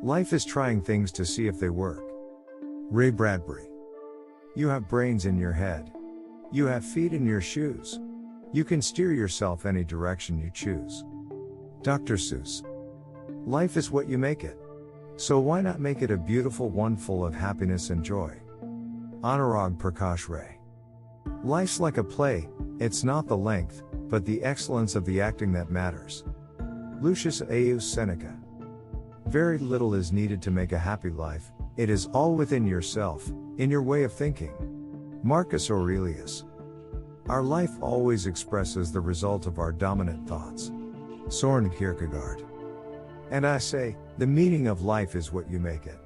Life is trying things to see if they work. Ray Bradbury. You have brains in your head. You have feet in your shoes. You can steer yourself any direction you choose. Dr. Seuss. Life is what you make it. So why not make it a beautiful one full of happiness and joy? Anurag Prakash Ray. Life's like a play, it's not the length, but the excellence of the acting that matters. Lucius Aeus Seneca. Very little is needed to make a happy life, it is all within yourself, in your way of thinking. Marcus Aurelius. Our life always expresses the result of our dominant thoughts. Søren Kierkegaard. And I say, the meaning of life is what you make it.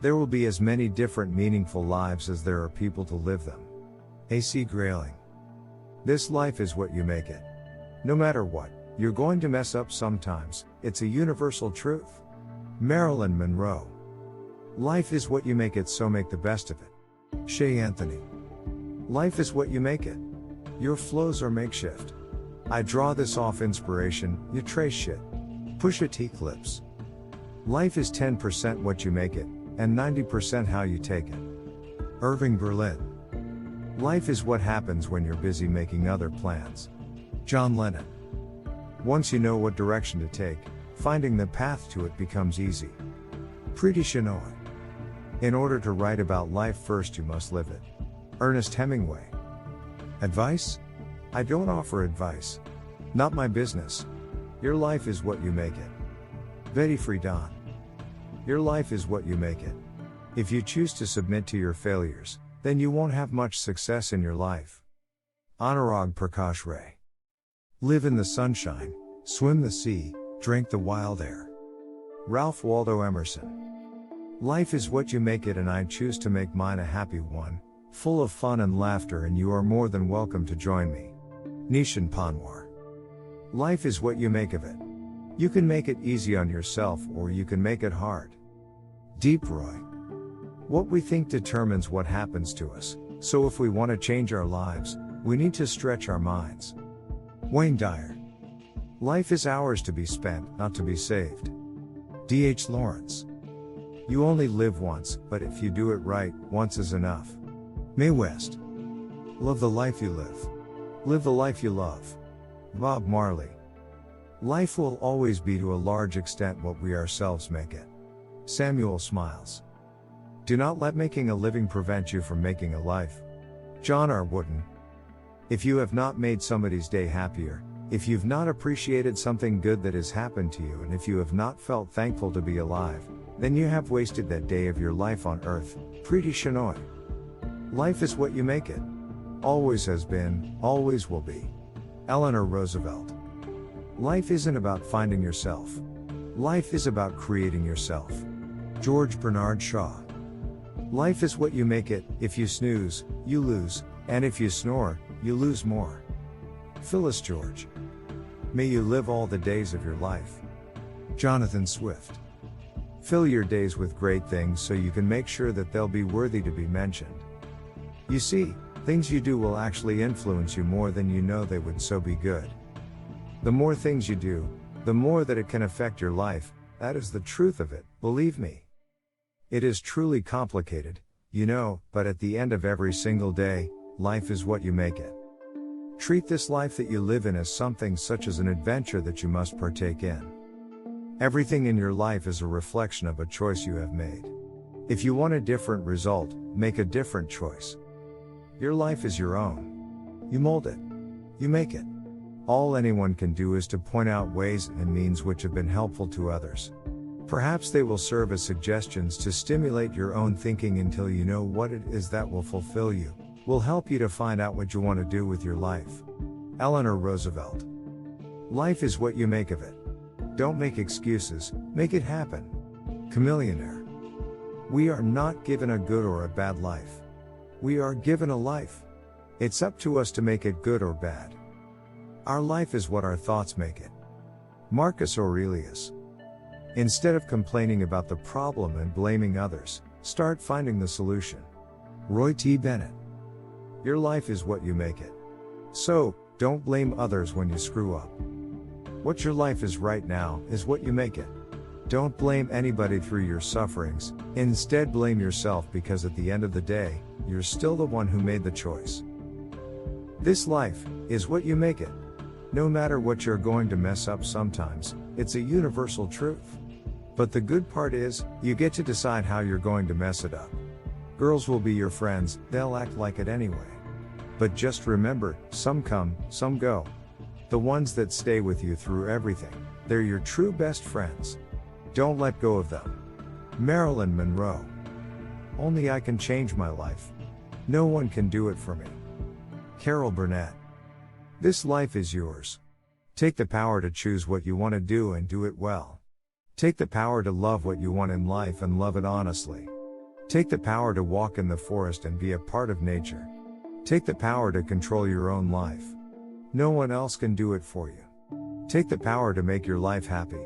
There will be as many different meaningful lives as there are people to live them. A.C. Grayling. This life is what you make it. No matter what, you're going to mess up sometimes, it's a universal truth. Marilyn Monroe. Life is what you make it, so make the best of it. Shea Anthony. Life is what you make it. Your flows are makeshift. I draw this off inspiration, you trace shit. Pusha T. Clips. Life is 10% what you make it, and 90% how you take it. Irving Berlin. Life is what happens when you're busy making other plans. John Lennon. Once you know what direction to take, finding the path to it becomes easy. Preeti Shenoy. In order to write about life, first you must live it. Ernest Hemingway. Advice? I don't offer advice. Not my business. Your life is what you make it. Betty Friedan. Your life is what you make it. If you choose to submit to your failures, then you won't have much success in your life. Anurag Prakash Ray. Live in the sunshine, swim the sea, drink the wild air. Ralph Waldo Emerson. Life is what you make it, and I choose to make mine a happy one, full of fun and laughter, and you are more than welcome to join me. Nishan Panwar. Life is what you make of it. You can make it easy on yourself, or you can make it hard. Deep Roy. What we think determines what happens to us, so if we want to change our lives, we need to stretch our minds. Wayne Dyer. Life is ours to be spent, not to be saved. D.H. Lawrence. You only live once, but if you do it right, once is enough. Mae West. Love the life you live. Live the life you love. Bob Marley. Life will always be to a large extent what we ourselves make it. Samuel Smiles. Do not let making a living prevent you from making a life. John R. Wooden. If you have not made somebody's day happier, if you've not appreciated something good that has happened to you, and if you have not felt thankful to be alive, then you have wasted that day of your life on earth. Preeti Shenoy. Life is what you make it. Always has been, always will be. Eleanor Roosevelt. Life isn't about finding yourself. Life is about creating yourself. George Bernard Shaw. Life is what you make it. If you snooze, you lose, and if you snore, you lose more. Phyllis George. May you live all the days of your life. Jonathan Swift. Fill your days with great things so you can make sure that they'll be worthy to be mentioned. You see, things you do will actually influence you more than you know they would, so be good. The more things you do, the more that it can affect your life. That is the truth of it, believe me. It is truly complicated, you know, but at the end of every single day, life is what you make it. Treat this life that you live in as something such as an adventure that you must partake in. Everything in your life is a reflection of a choice you have made. If you want a different result, make a different choice. Your life is your own. You mold it. You make it. All anyone can do is to point out ways and means which have been helpful to others. Perhaps they will serve as suggestions to stimulate your own thinking until you know what it is that will fulfill you, will help you to find out what you want to do with your life. Eleanor Roosevelt. Life is what you make of it. Don't make excuses, make it happen. Chameleonaire. We are not given a good or a bad life. We are given a life. It's up to us to make it good or bad. Our life is what our thoughts make it. Marcus Aurelius. Instead of complaining about the problem and blaming others, start finding the solution. Roy T. Bennett. Your life is what you make it. So, don't blame others when you screw up. What your life is right now is what you make it. Don't blame anybody through your sufferings, instead blame yourself, because at the end of the day, you're still the one who made the choice. This life is what you make it. No matter what, you're going to mess up sometimes, it's a universal truth. But the good part is, you get to decide how you're going to mess it up. Girls will be your friends, they'll act like it anyway. But just remember, some come, some go. The ones that stay with you through everything, they're your true best friends. Don't let go of them. Marilyn Monroe. Only I can change my life. No one can do it for me. Carol Burnett. This life is yours. Take the power to choose what you want to do and do it well. Take the power to love what you want in life and love it honestly. Take the power to walk in the forest and be a part of nature. Take the power to control your own life. No one else can do it for you. Take the power to make your life happy.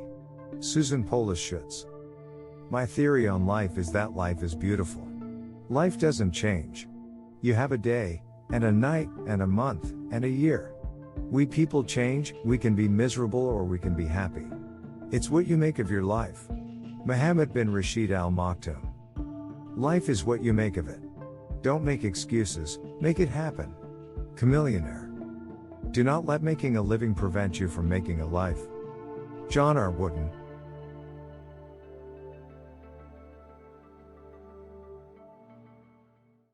Susan Polish-Schutz. My theory on life is that life is beautiful. Life doesn't change. You have a day, and a night, and a month, and a year. We people change, we can be miserable or we can be happy. It's what you make of your life. Mohammed bin Rashid Al Maktoum. Life is what you make of it. Don't make excuses, make it happen. Chameleonaire. Do not let making a living prevent you from making a life. John R. Wooden.